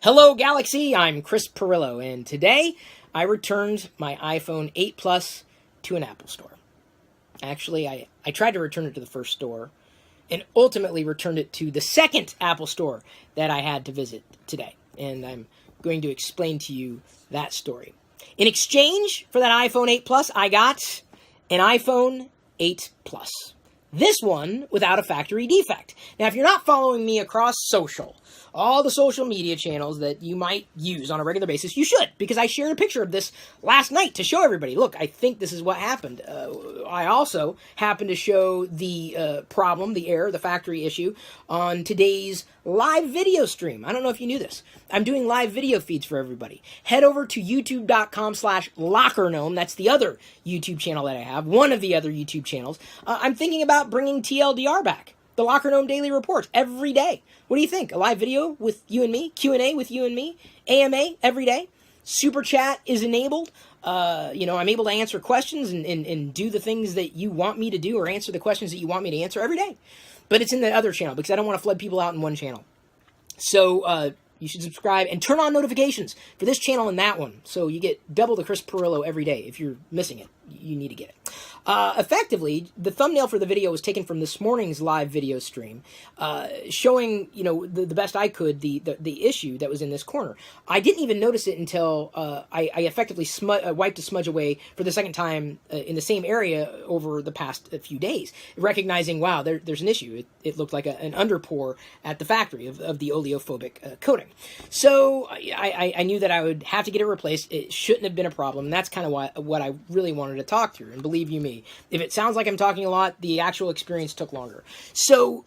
Hello, Galaxy! I'm Chris Perillo, and today I returned my iPhone 8 Plus to an Apple store. Actually, I tried to return it to the first store and ultimately returned it to the second Apple store that I had to visit today. And I'm going to explain to you that story. In exchange for that iPhone 8 Plus, I got an iPhone 8 Plus. This one without a factory defect. Now, if you're not following me across all the social media channels that you might use on a regular basis, you should, because I shared a picture of this last night to show everybody. Look, I think this is what happened. I also happened to show the problem, the error, the factory issue on today's live video stream. I don't know if you knew this. I'm doing live video feeds for everybody. Head over to youtube.com/LockerGnome. That's the other YouTube channel that I have, one of the other YouTube channels. I'm thinking about bringing TLDR back, the Locker Gnome Daily Reports, every day. What do you think? A live video with you and me, Q&A with you and me, AMA every day. Super Chat is enabled. I'm able to answer questions and do the things that you want me to do, or answer the questions that you want me to answer every day. But it's in the other channel because I don't want to flood people out in one channel. So you should subscribe and turn on notifications for this channel and that one, so you get double the Chris Perillo every day. If you're missing it, you need to get it. Effectively, the thumbnail for the video was taken from this morning's live video stream, showing, the best I could, the issue that was in this corner. I didn't even notice it until I effectively wiped a smudge away for the second time in the same area over the past few days, recognizing, wow, there's an issue. It looked like an underpour at the factory of the oleophobic coating. So I knew that I would have to get it replaced. It shouldn't have been a problem, and that's kind of what I really wanted to talk through. And believe you me, if it sounds like I'm talking a lot, the actual experience took longer. So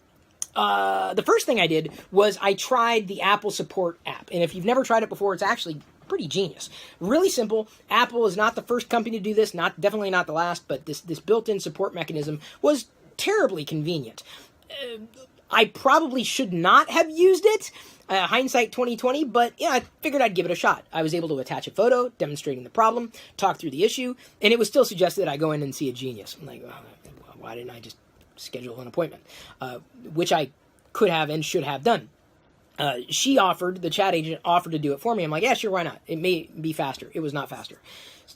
the first thing I did was I tried the Apple Support app. And if you've never tried it before, it's actually pretty genius. Really simple. Apple is not the first company to do this, definitely not the last, but this built-in support mechanism was terribly convenient. I probably should not have used it, hindsight 2020, but yeah, I figured I'd give it a shot. I was able to attach a photo demonstrating the problem, talk through the issue, and it was still suggested that I go in and see a genius. I'm like, well, why didn't I just schedule an appointment? Which I could have and should have done. The chat agent offered to do it for me. I'm like, yeah, sure, why not? It may be faster. It was not faster.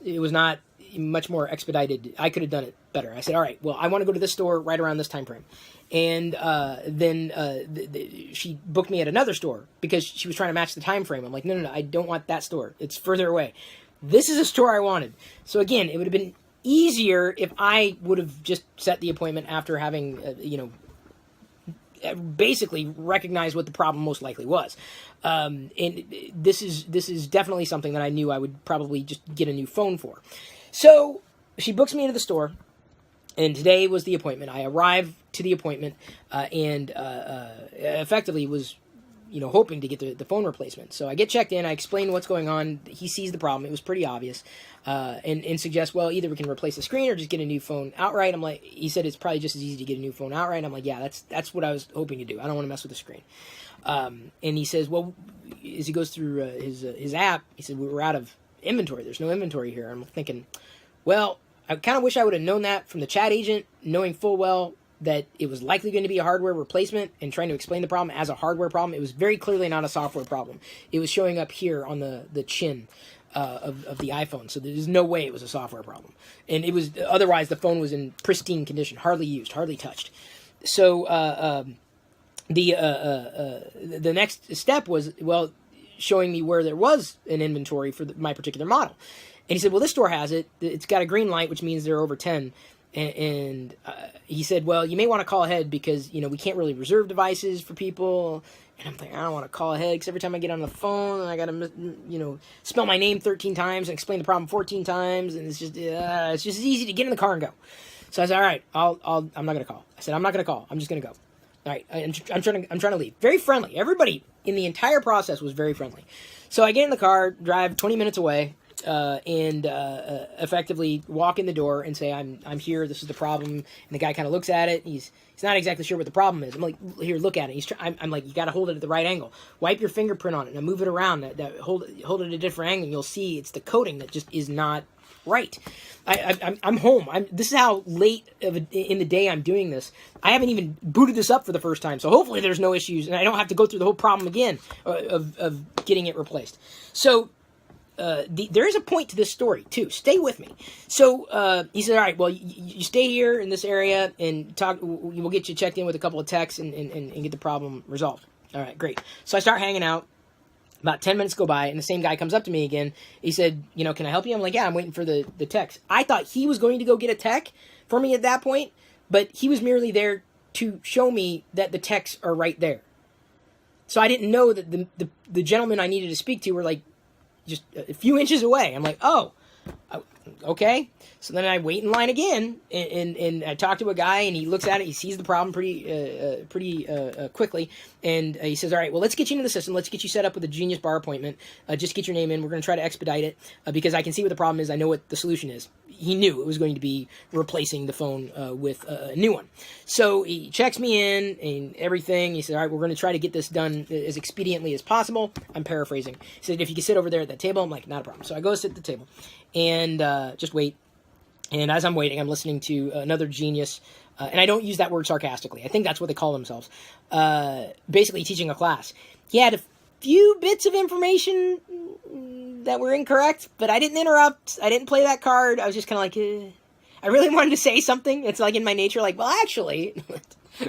It was not much more expedited. I could have done it better. I said, all right, well, I want to go to this store right around this time frame. And then she booked me at another store because she was trying to match the time frame. I'm like, no, I don't want that store. It's further away. This is a store I wanted. So again, it would have been easier if I would have just set the appointment after having, basically recognized what the problem most likely was. And this is definitely something that I knew I would probably just get a new phone for. So she books me into the store. And today was the appointment. I arrived to the appointment and effectively was, hoping to get the phone replacement. So I get checked in. I explain what's going on. He sees the problem. It was pretty obvious, and suggests, well, either we can replace the screen or just get a new phone outright. I'm like, he said it's probably just as easy to get a new phone outright. I'm like, yeah, that's what I was hoping to do. I don't want to mess with the screen. And he says, well, as he goes through his app, he said, we're out of inventory. There's no inventory here. I'm thinking, well, I kind of wish I would have known that from the chat agent, knowing full well that it was likely going to be a hardware replacement, and trying to explain the problem as a hardware problem. It was very clearly not a software problem. It was showing up here on the chin of the iPhone, so there's no way it was a software problem. And it was, otherwise the phone was in pristine condition, hardly used, hardly touched. So the next step was, well, showing me where there was an inventory for my particular model. And he said, well, this store has it. It's got a green light, which means they're over 10. And he said, well, you may want to call ahead because, we can't really reserve devices for people. And I'm thinking, I don't want to call ahead because every time I get on the phone, I got to, spell my name 13 times and explain the problem 14 times. And it's just as easy to get in the car and go. So I said, all right, I'm not going to call. I said, I'm not going to call. I'm just going to go. All right, I'm trying to leave. Very friendly. Everybody in the entire process was very friendly. So I get in the car, drive 20 minutes away. And effectively walk in the door and say, I'm here, this is the problem. And the guy kind of looks at it. He's not exactly sure what the problem is. I'm like, here, look at it. I'm like, you got to hold it at the right angle. Wipe your fingerprint on it and move it around. Hold it at a different angle. And you'll see it's the coating that just is not right. I'm home. This is how late in the day I'm doing this. I haven't even booted this up for the first time, so hopefully there's no issues, and I don't have to go through the whole problem again of getting it replaced. So there is a point to this story, too. Stay with me. So he said, all right, well, you stay here in this area and talk. We'll get you checked in with a couple of texts and get the problem resolved. All right, great. So I start hanging out. About 10 minutes go by, and the same guy comes up to me again. He said, can I help you? I'm like, yeah, I'm waiting for the text. I thought he was going to go get a tech for me at that point, but he was merely there to show me that the texts are right there. So I didn't know that the gentleman I needed to speak to were like just a few inches away. I'm like, oh, okay. So then I wait in line again, and I talk to a guy, and he looks at it. He sees the problem pretty quickly, and he says, all right, well, let's get you into the system. Let's get you set up with a Genius Bar appointment. Just get your name in. We're going to try to expedite it because I can see what the problem is. I know what the solution is. He knew it was going to be replacing the phone with a new one. So he checks me in and everything. He said, all right, we're going to try to get this done as expediently as possible. I'm paraphrasing. He said, if you can sit over there at that table. I'm like, not a problem. So I go sit at the table and just wait. And as I'm waiting, I'm listening to another genius, and I don't use that word sarcastically. I think that's what they call themselves, basically teaching a class. He had a few bits of information that were incorrect, but I didn't interrupt. I didn't play that card. I was just kind of like, I really wanted to say something. It's like in my nature, like, well, actually,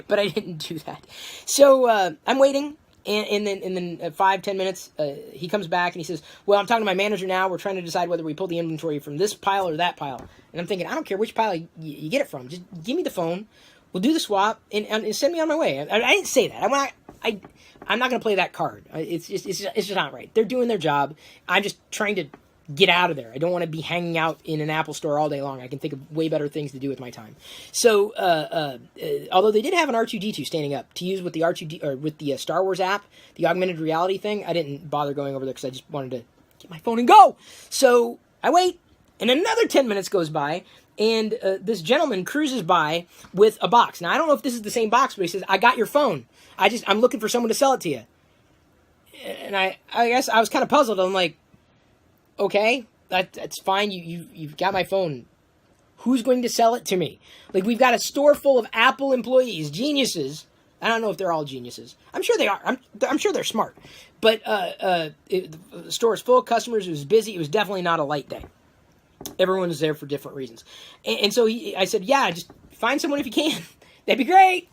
but I didn't do that. So I'm waiting. And then 5-10 minutes, he comes back and he says, well, I'm talking to my manager now. We're trying to decide whether we pull the inventory from this pile or that pile. And I'm thinking, I don't care which pile you get it from. Just give me the phone. We'll do the swap and send me on my way. I didn't say that. I'm not going to play that card. It's just not right. They're doing their job. I'm just trying to get out of there. I don't want to be hanging out in an Apple store all day long. I can think of way better things to do with my time. So, although they did have an R2-D2 standing up to use with the R2D or with the Star Wars app, the augmented reality thing, I didn't bother going over there because I just wanted to get my phone and go. So I wait, and another 10 minutes goes by, and this gentleman cruises by with a box. Now I don't know if this is the same box, but he says, "I got your phone. I'm looking for someone to sell it to you." And I guess I was kind of puzzled. I'm like, okay, that's fine. You've got my phone. Who's going to sell it to me? Like, we've got a store full of Apple employees, geniuses. I don't know if they're all geniuses. I'm sure they are. I'm sure they're smart. But the store is full of customers. It was busy. It was definitely not a light day. Everyone was there for different reasons. And so I said, yeah, just find someone if you can. That'd be great.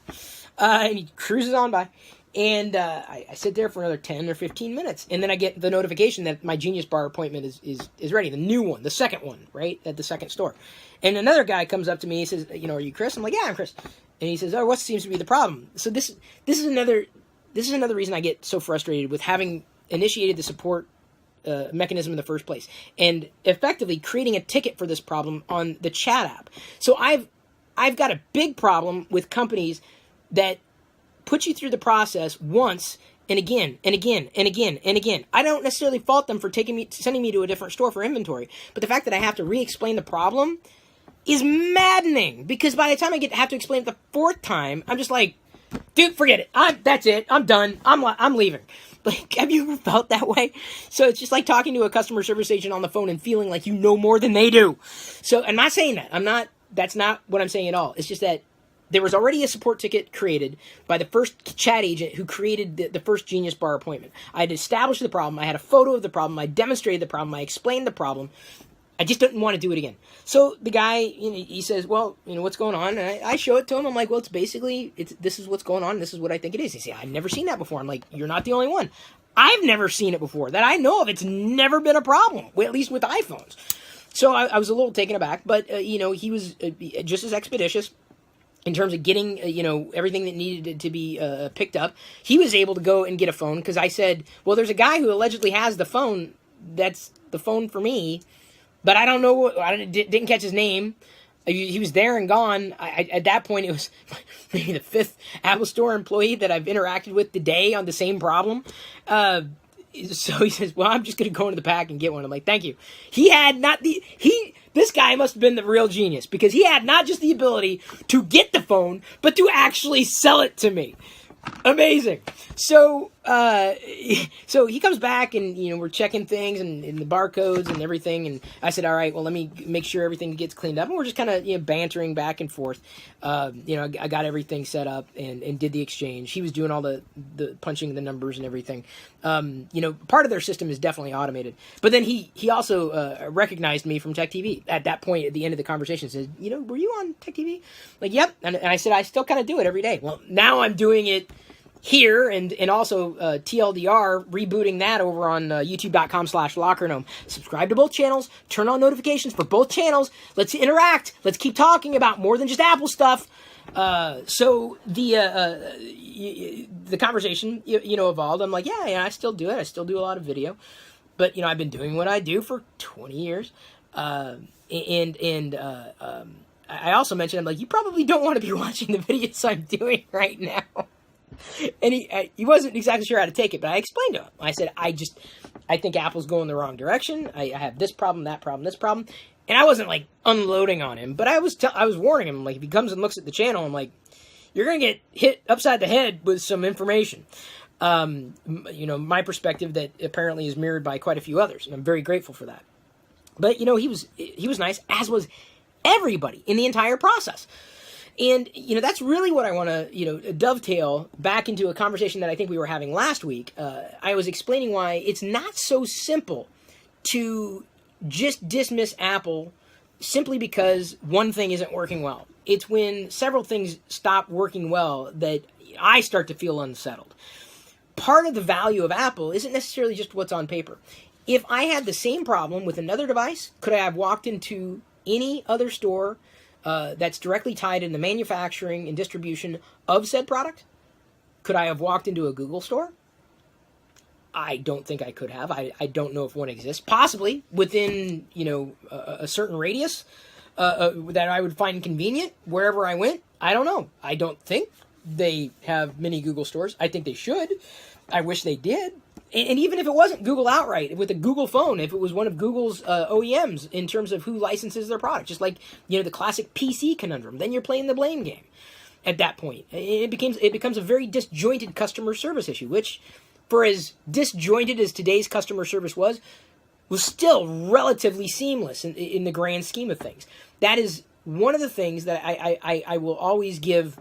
And he cruises on by. And I sit there for another 10 or 15 minutes. And then I get the notification that my Genius Bar appointment is ready. The new one, the second one, right, at the second store. And another guy comes up to me and says, are you Chris? I'm like, yeah, I'm Chris. And he says, oh, what seems to be the problem? So this is another reason I get so frustrated with having initiated the support mechanism in the first place. And effectively creating a ticket for this problem on the chat app. So I've got a big problem with companies that put you through the process once and again and again and again and again. I don't necessarily fault them for sending me to a different store for inventory, but the fact that I have to re-explain the problem is maddening, because by the time I have to explain it the fourth time, I'm just like, dude, forget it. That's it. I'm done. I'm leaving. Like, have you ever felt that way? So it's just like talking to a customer service agent on the phone and feeling like you know more than they do. So I'm not saying that. That's not what I'm saying at all. It's just that there was already a support ticket created by the first chat agent who created the first Genius Bar appointment. I had established the problem. I had a photo of the problem. I demonstrated the problem. I explained the problem. I just didn't want to do it again. So the guy, he says, well, what's going on? And I show it to him. I'm like, well, this is what's going on. This is what I think it is. He says, I've never seen that before. I'm like, you're not the only one. I've never seen it before. That I know of. It's never been a problem, at least with iPhones. So I was a little taken aback, but, he was just as expeditious in terms of getting, everything that needed to be picked up. He was able to go and get a phone because I said, well, there's a guy who allegedly has the phone that's the phone for me, but I don't know, I didn't catch his name. He was there and gone. At that point, it was maybe the fifth Apple Store employee that I've interacted with today on the same problem. So he says, well, I'm just going to go into the pack and get one. I'm like, thank you. This guy must have been the real genius, because he had not just the ability to get the phone, but to actually sell it to me. Amazing. So so he comes back and, we're checking things and the barcodes and everything. And I said, all right, well, let me make sure everything gets cleaned up. And we're just kind of, bantering back and forth. I got everything set up and did the exchange. He was doing all the punching the numbers and everything. Part of their system is definitely automated. But then he also recognized me from Tech TV at that point. At the end of the conversation, said, were you on Tech TV? Like, yep. And I said, I still kind of do it every day. Well, now I'm doing it here and also TLDR, rebooting that over on youtube.com/LockerGnome. Subscribe to both channels, turn on notifications for both channels. Let's interact. Let's keep talking about more than just Apple stuff. So the conversation evolved. I'm like, yeah, I still do it. I still do a lot of video, but I've been doing what I do for 20 years. I also mentioned, I'm like, you probably don't want to be watching the videos I'm doing right now. And he wasn't exactly sure how to take it, but I explained to him. I said, I think Apple's going the wrong direction. I have this problem, that problem, this problem. And I wasn't like unloading on him, but I was warning him. Like, if he comes and looks at the channel, I'm like, you're going to get hit upside the head with some information. My perspective that apparently is mirrored by quite a few others. And I'm very grateful for that. But, he was nice, as was everybody in the entire process. And, that's really what I want to, dovetail back into a conversation that I think we were having last week. I was explaining why it's not so simple to just dismiss Apple simply because one thing isn't working well. It's when several things stop working well that I start to feel unsettled. Part of the value of Apple isn't necessarily just what's on paper. If I had the same problem with another device, could I have walked into any other store that's directly tied in the manufacturing and distribution of said product? Could I have walked into a Google store? I don't think I could have. I don't know if one exists. Possibly within, a certain radius that I would find convenient wherever I went. I don't know. I don't think they have many Google stores. I think they should. I wish they did. And even if it wasn't Google outright, with a Google phone, if it was one of Google's OEMs in terms of who licenses their product, just like, the classic PC conundrum, then you're playing the blame game at that point. It becomes a very disjointed customer service issue, which, for as disjointed as today's customer service was still relatively seamless in the grand scheme of things. That is one of the things that I will always give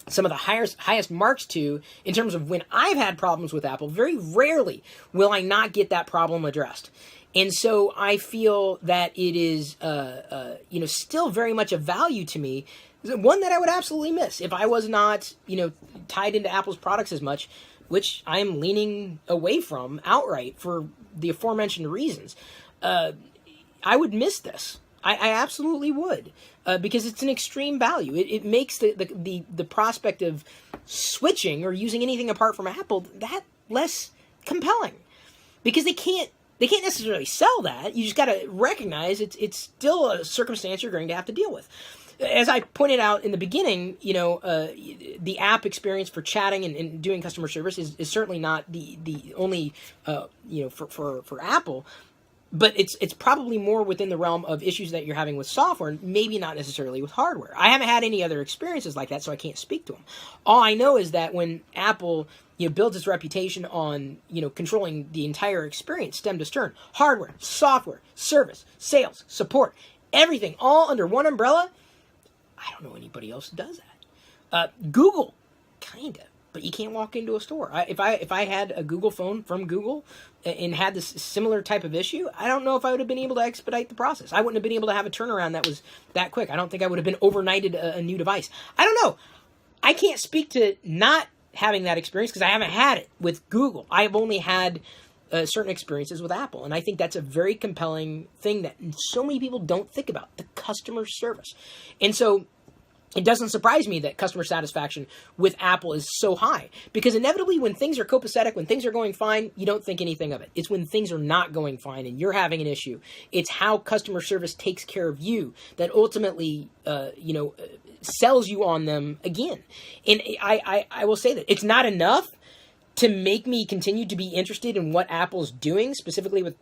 some of the highest marks to in terms of when I've had problems with Apple. Very rarely will I not get that problem addressed. And so I feel that it is, still very much a value to me, one that I would absolutely miss if I was not, tied into Apple's products as much, which I am leaning away from outright for the aforementioned reasons. I would miss this. I absolutely would, because it's an extreme value. It makes the prospect of switching or using anything apart from Apple that less compelling, because they can't necessarily sell that. You just got to recognize it's still a circumstance you're going to have to deal with. As I pointed out in the beginning, the app experience for chatting and doing customer service is certainly not the only for Apple. But it's probably more within the realm of issues that you're having with software, maybe not necessarily with hardware. I haven't had any other experiences like that, so I can't speak to them. All I know is that when Apple builds its reputation on controlling the entire experience, stem to stern, hardware, software, service, sales, support, everything all under one umbrella, I don't know anybody else who does that. Google, kinda. But you can't walk into a store. If I had a Google phone from Google and had this similar type of issue, I don't know if I would have been able to expedite the process. I wouldn't have been able to have a turnaround that was that quick. I don't think I would have been overnighted a new device. I don't know. I can't speak to not having that experience because I haven't had it with Google. I've only had certain experiences with Apple, and I think that's a very compelling thing that so many people don't think about, the customer service. And so it doesn't surprise me that customer satisfaction with Apple is so high, because inevitably when things are copacetic, when things are going fine, you don't think anything of it. It's when things are not going fine and you're having an issue. It's how customer service takes care of you that ultimately, sells you on them again. And I will say that it's not enough to make me continue to be interested in what Apple's doing, specifically with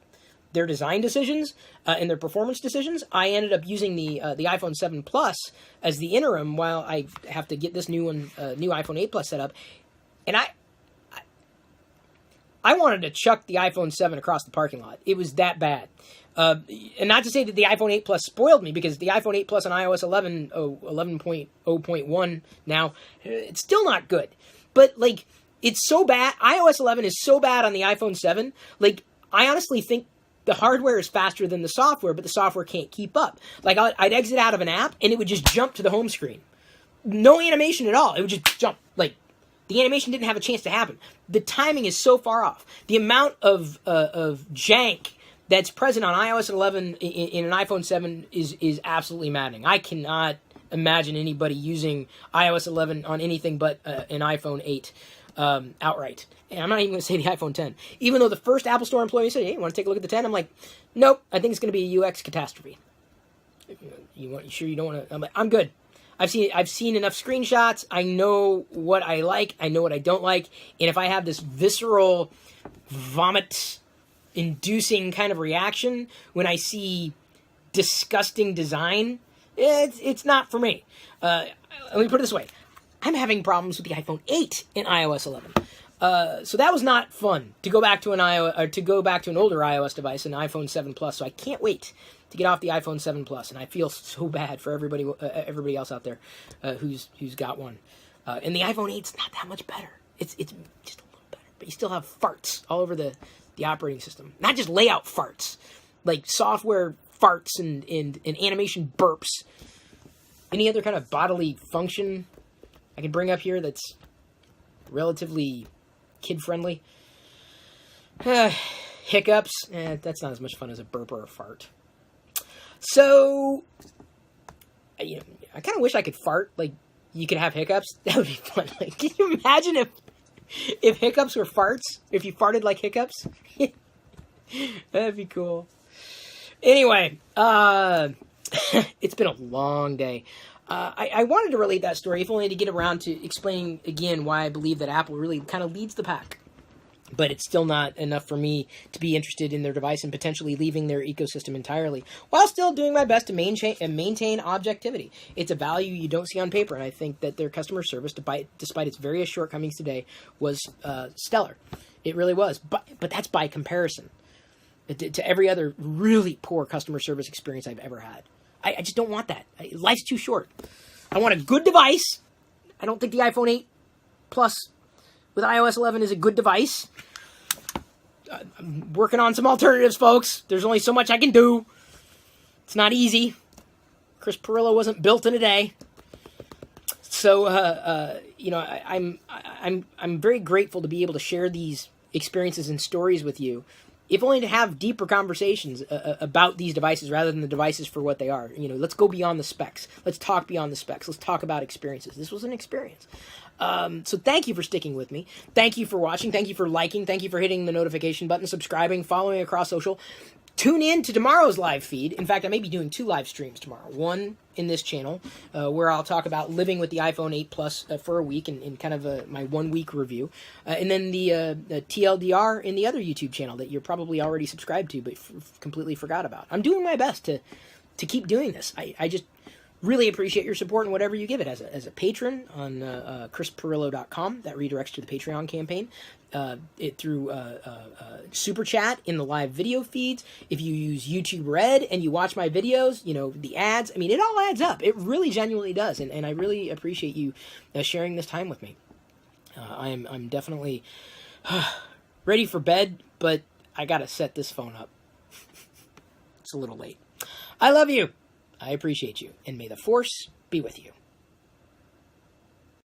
their design decisions and their performance decisions. I ended up using the iPhone 7 Plus as the interim while I have to get this new iPhone 8 Plus set up. And I wanted to chuck the iPhone 7 across the parking lot. It was that bad. And not to say that the iPhone 8 Plus spoiled me, because the iPhone 8 Plus on iOS 11.0.1 now, it's still not good. But, like, it's so bad. iOS 11 is so bad on the iPhone 7. Like, I honestly think the hardware is faster than the software, but the software can't keep up. Like, I'd exit out of an app, and it would just jump to the home screen. No animation at all. It would just jump. Like, the animation didn't have a chance to happen. The timing is so far off. The amount of jank that's present on iOS 11 in an iPhone 7 is absolutely maddening. I cannot imagine anybody using iOS 11 on anything but an iPhone 8 outright. And I'm not even going to say the iPhone 10. Even though the first Apple Store employee said, hey, you want to take a look at the 10? I'm like, nope, I think it's going to be a UX catastrophe. You sure you don't want to? I'm like, I'm good. I've seen enough screenshots. I know what I like. I know what I don't like. And if I have this visceral, vomit-inducing kind of reaction when I see disgusting design, it's not for me. Let me put it this way. I'm having problems with the iPhone 8 in iOS 11. So that was not fun to go back to an older iOS device, an iPhone 7 Plus. So I can't wait to get off the iPhone 7 Plus, and I feel so bad for everybody else out there who's got one. And the iPhone 8's not that much better. It's just a little better, but you still have farts all over the operating system. Not just layout farts, like software farts and animation burps. Any other kind of bodily function I can bring up here that's relatively kid-friendly? Hiccups. That's not as much fun as a burp or a fart. So, I kind of wish I could fart. Like, you could have hiccups. That would be fun. Like, can you imagine if hiccups were farts? If you farted like hiccups? That'd be cool. Anyway, it's been a long day. I wanted to relate that story, if only to get around to explaining again why I believe that Apple really kind of leads the pack. But it's still not enough for me to be interested in their device and potentially leaving their ecosystem entirely, while still doing my best to maintain objectivity. It's a value you don't see on paper, and I think that their customer service, despite its various shortcomings today, was stellar. It really was. But that's by comparison to every other really poor customer service experience I've ever had. I just don't want that. Life's too short. I want a good device. I don't think the iPhone 8 Plus with iOS 11 is a good device. I'm working on some alternatives, folks. There's only so much I can do. It's not easy. Chris Pirillo wasn't built in a day. So, I'm very grateful to be able to share these experiences and stories with you, if only to have deeper conversations about these devices rather than the devices for what they are. Let's go beyond the specs. Let's talk beyond the specs. Let's talk about experiences. This was an experience. So thank you for sticking with me. Thank you for watching. Thank you for liking. Thank you for hitting the notification button, subscribing, following across social. Tune in to tomorrow's live feed. In fact, I may be doing 2 live streams tomorrow. One in this channel, where I'll talk about living with the iPhone 8 Plus for a week and kind of my 1-week review. And then the TLDR in the other YouTube channel that you're probably already subscribed to but completely forgot about. I'm doing my best to keep doing this. I just really appreciate your support and whatever you give it. As a patron on chrispirillo.com, that redirects to the Patreon campaign. Through Super Chat in the live video feeds. If you use YouTube Red and you watch my videos, the ads, it all adds up. It really genuinely does. And I really appreciate you sharing this time with me. I'm definitely ready for bed, but I gotta set this phone up. It's a little late. I love you. I appreciate you. And may the Force be with you.